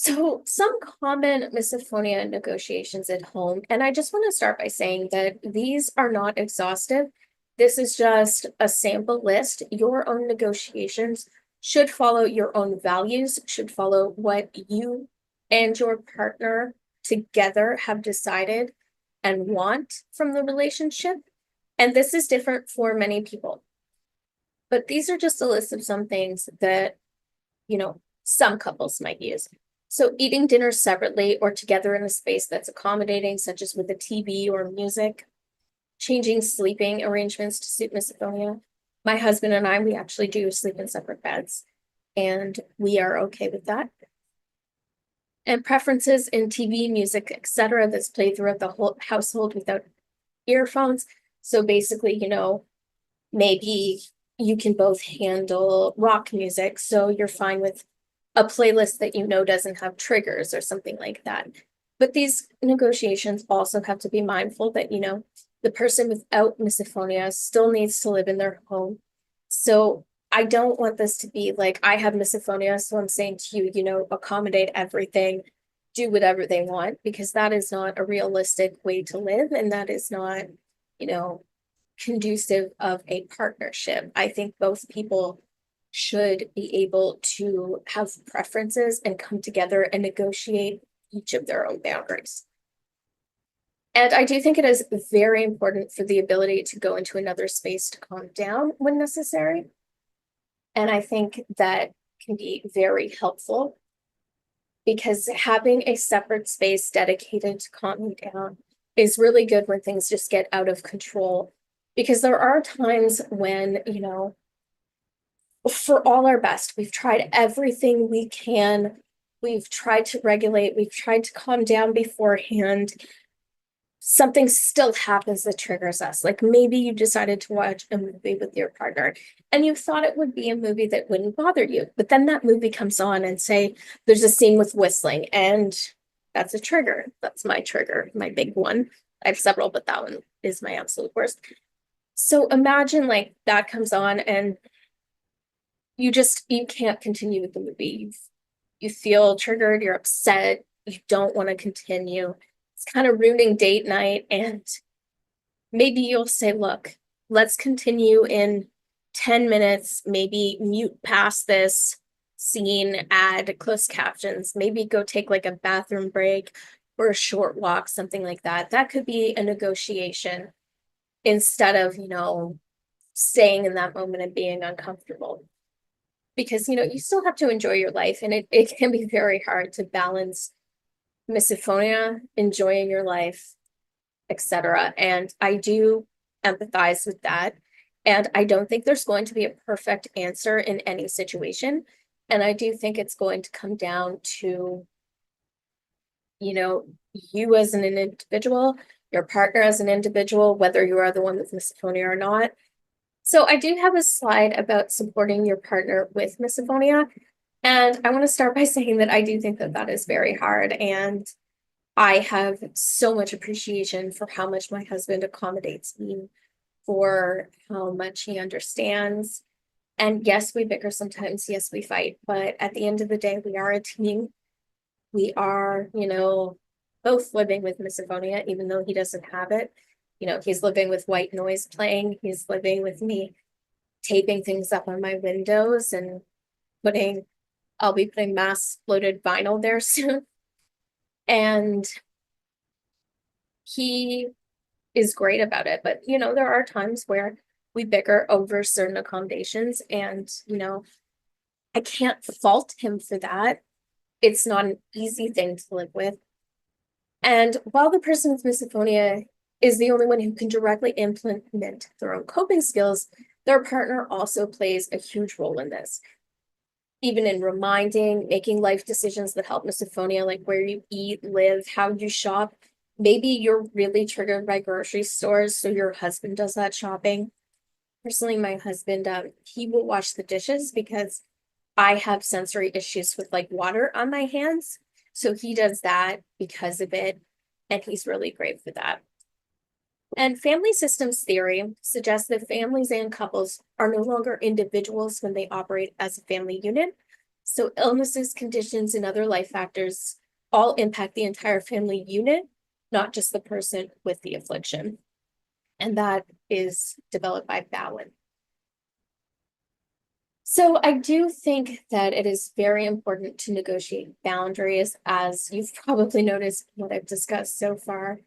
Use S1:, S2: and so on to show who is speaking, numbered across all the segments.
S1: So, some common misophonia negotiations at home, and I just want to start by saying that these are not exhaustive. This is just a sample list. Your own negotiations should follow your own values, should follow what you and your partner together have decided and want from the relationship. And this is different for many people. But these are just a list of some things that, some couples might use. So eating dinner separately or together in a space that's accommodating, such as with a TV or music, changing sleeping arrangements to suit misophonia. My husband and I, we actually do sleep in separate beds, and we are okay with that. And preferences in TV, music, etc., that's played throughout the whole household without earphones. So basically, maybe you can both handle rock music, so you're fine with a playlist that doesn't have triggers or something like that. But these negotiations also have to be mindful that, the person without misophonia still needs to live in their home. So I don't want this to be like, I have misophonia, so I'm saying to you, accommodate everything, do whatever they want, because that is not a realistic way to live. And that is not, you know, conducive of a partnership. I think both people should be able to have preferences and come together and negotiate each of their own boundaries. And I do think it is very important for the ability to go into another space to calm down when necessary. And I think that can be very helpful because having a separate space dedicated to calming down is really good when things just get out of control. Because there are times when, for all our best, we've tried everything we can. We've tried to regulate, we've tried to calm down beforehand. Something still happens that triggers us. Like maybe you decided to watch a movie with your partner and you thought it would be a movie that wouldn't bother you. But then that movie comes on and say there's a scene with whistling, and that's a trigger. That's my trigger, my big one. I have several, but that one is my absolute worst. So imagine like that comes on and you can't continue with the movie. You feel triggered, you're upset, you don't want to continue. It's kind of ruining date night, and maybe you'll say, look, let's continue in 10 minutes, maybe mute past this scene, add closed captions, maybe go take like a bathroom break or a short walk, something like that. That could be a negotiation instead of, staying in that moment and being uncomfortable. Because, you still have to enjoy your life, and it can be very hard to balance misophonia, enjoying your life, etc. And I do empathize with that. And I don't think there's going to be a perfect answer in any situation. And I do think it's going to come down to, you as an individual, your partner as an individual, whether you are the one with misophonia or not. So I do have a slide about supporting your partner with misophonia. And I want to start by saying that I do think that that is very hard. And I have so much appreciation for how much my husband accommodates me, for how much he understands. And yes, we bicker sometimes. Yes, we fight. But at the end of the day, we are a team. We are, both living with misophonia, even though he doesn't have it. He's living with white noise playing. He's living with me taping things up on my windows and I'll be putting mass loaded vinyl there soon. And he is great about it. But, there are times where we bicker over certain accommodations, and, I can't fault him for that. It's not an easy thing to live with. And while the person with misophonia is the only one who can directly implement their own coping skills, their partner also plays a huge role in this. Even in reminding, making life decisions that help misophonia, like where you eat, live, how you shop. Maybe you're really triggered by grocery stores, so your husband does that shopping. Personally, my husband, he will wash the dishes because I have sensory issues with like water on my hands. So he does that because of it, and he's really great for that. And family systems theory suggests that families and couples are no longer individuals when they operate as a family unit. So illnesses, conditions, and other life factors all impact the entire family unit, not just the person with the affliction. And that is developed by Bowen. So I do think that it is very important to negotiate boundaries, as you've probably noticed what I've discussed so far.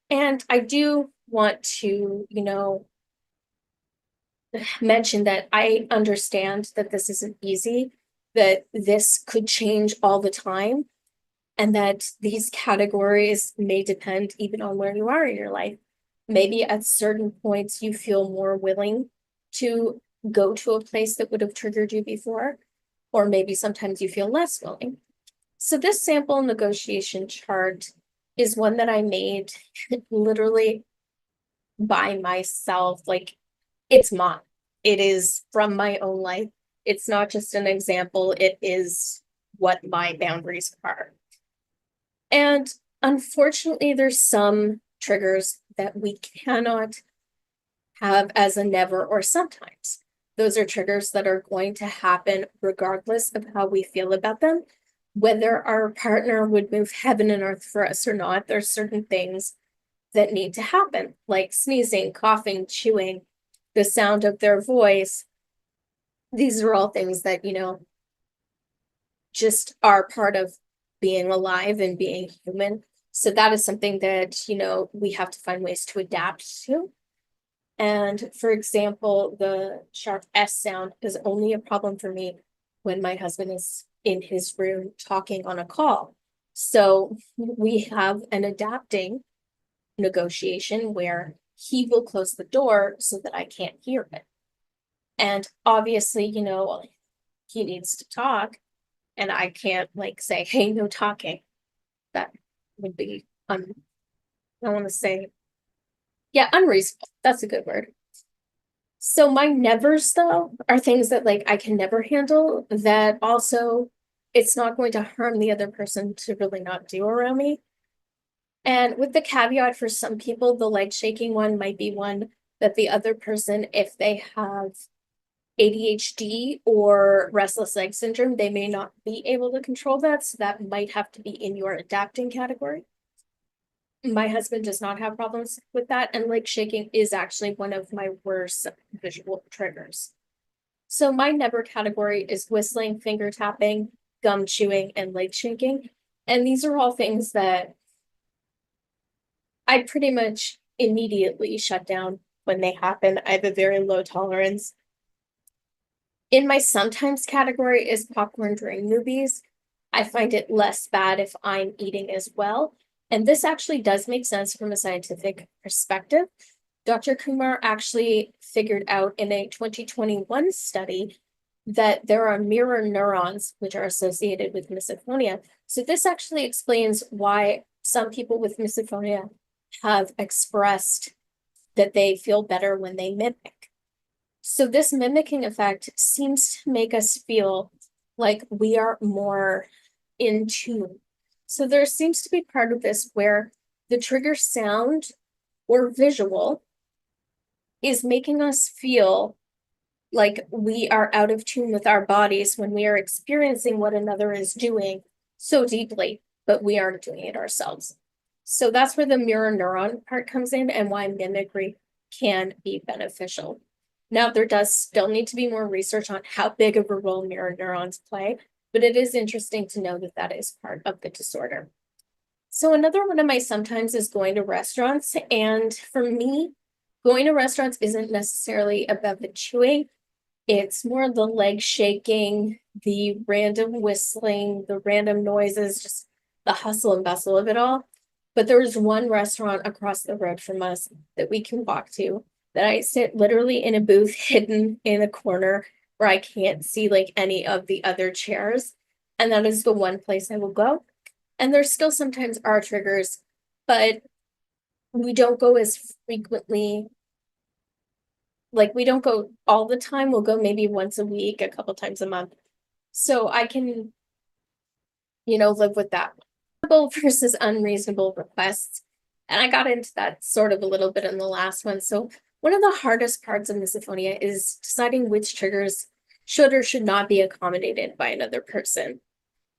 S1: And I do want to, mention that I understand that this isn't easy, that this could change all the time, and that these categories may depend even on where you are in your life. Maybe at certain points you feel more willing to go to a place that would have triggered you before, or maybe sometimes you feel less willing. So this sample negotiation chart is one that I made literally by myself. Like, it's mine. It is from my own life. It's not just an example, it is what my boundaries are. And unfortunately, there's some triggers that we cannot have as a never or sometimes. Those are triggers that are going to happen regardless of how we feel about them. Whether our partner would move heaven and earth for us or not, there's certain things that need to happen, like sneezing, coughing, chewing, the sound of their voice. These are all things that, just are part of being alive and being human. So that is something that, we have to find ways to adapt to. And for example, the sharp S sound is only a problem for me when my husband is in his room talking on a call. So we have an adapting negotiation where he will close the door so that I can't hear it. And obviously, he needs to talk, and I can't say, hey, no talking. That would be I want to say, yeah, unreasonable. That's a good word. So my nevers, though, are things that I can never handle, that also it's not going to harm the other person to really not do around me. And with the caveat, for some people, the leg shaking one might be one that the other person, if they have ADHD or restless leg syndrome, they may not be able to control that. So that might have to be in your adapting category. My husband does not have problems with that, and leg shaking is actually one of my worst visual triggers. So my never category is whistling, finger tapping, gum chewing, and leg shaking. And these are all things that I pretty much immediately shut down when they happen. I have a very low tolerance. In my sometimes category is popcorn during movies. I find it less bad if I'm eating as well. And this actually does make sense from a scientific perspective. Dr. Kumar actually figured out in a 2021 study that there are mirror neurons which are associated with misophonia. So this actually explains why some people with misophonia have expressed that they feel better when they mimic. So this mimicking effect seems to make us feel like we are more in tune. So there seems to be part of this where the trigger sound or visual is making us feel like we are out of tune with our bodies when we are experiencing what another is doing so deeply, but we aren't doing it ourselves. So that's where the mirror neuron part comes in, and why mimicry can be beneficial. Now, there does still need to be more research on how big of a role mirror neurons play, but it is interesting to know that that is part of the disorder. So another one of my sometimes is going to restaurants. And for me, going to restaurants isn't necessarily about the chewing. It's more the leg shaking, the random whistling, the random noises, just the hustle and bustle of it all. But there's one restaurant across the road from us that we can walk to that I sit literally in a booth hidden in a corner where I can't see any of the other chairs. And that is the one place I will go. And there still sometimes are triggers, but we don't go as frequently. We don't go all the time. We'll go maybe once a week, a couple times a month. So I can, live with that. Reasonable versus unreasonable requests. And I got into that sort of a little bit in the last one. So one of the hardest parts of misophonia is deciding which triggers should or should not be accommodated by another person.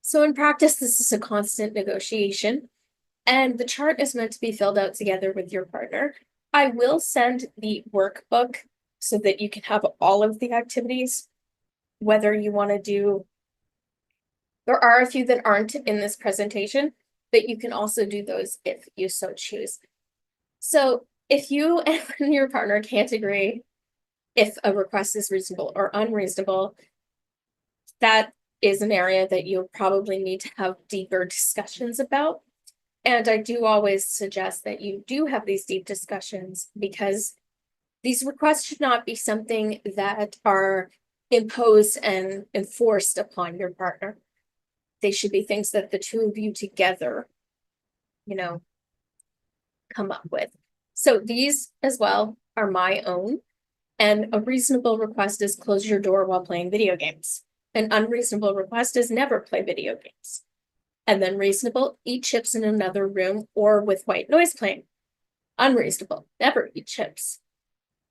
S1: So in practice, this is a constant negotiation, and the chart is meant to be filled out together with your partner. I will send the workbook so that you can have all of the activities, whether you want to do, there are a few that aren't in this presentation, but you can also do those if you so choose. So if you and your partner can't agree if a request is reasonable or unreasonable, that is an area that you'll probably need to have deeper discussions about. And I do always suggest that you do have these deep discussions, because these requests should not be something that are imposed and enforced upon your partner. They should be things that the two of you together, come up with. So these as well are my own. And a reasonable request is close your door while playing video games. An unreasonable request is never play video games. And then reasonable, eat chips in another room or with white noise playing. Unreasonable, never eat chips.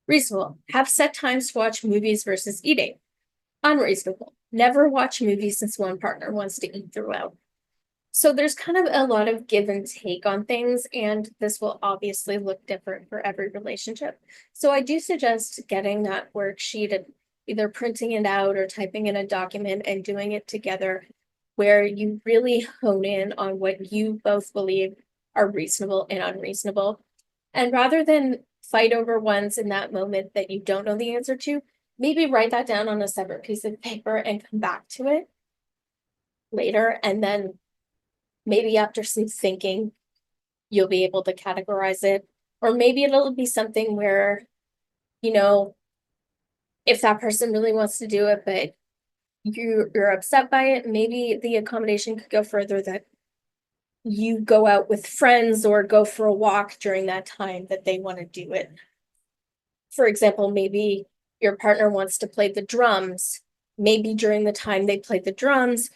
S1: Reasonable, have set times to watch movies versus eating. Unreasonable, never watch movies since one partner wants to eat throughout. So there's kind of a lot of give and take on things, and this will obviously look different for every relationship. So I do suggest getting that worksheet and either printing it out or typing in a document and doing it together, where you really hone in on what you both believe are reasonable and unreasonable. And rather than fight over ones in that moment that you don't know the answer to, maybe write that down on a separate piece of paper and come back to it later. And then maybe after some thinking, you'll be able to categorize it. Or maybe it'll be something where, if that person really wants to do it, but you're upset by it, maybe the accommodation could go further, that you go out with friends or go for a walk during that time that they want to do it. For example, maybe your partner wants to play the drums. Maybe during the time they play the drums,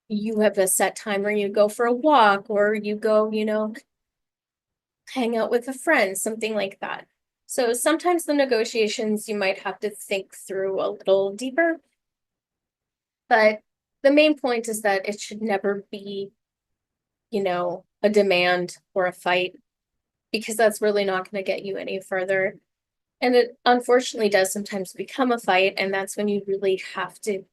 S1: you have a set time where you go for a walk, or you go, hang out with a friend, something like that. So sometimes the negotiations you might have to think through a little deeper. But the main point is that it should never be, a demand or a fight, because that's really not going to get you any further. And it unfortunately does sometimes become a fight, and that's when you really have to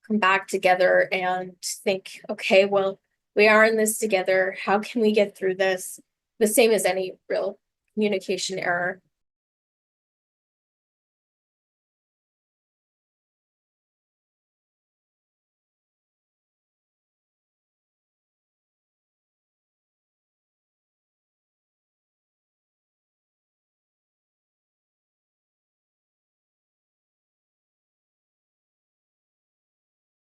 S1: come back together and think, okay, well, we are in this together. How can we get through this? The same as any real communication error.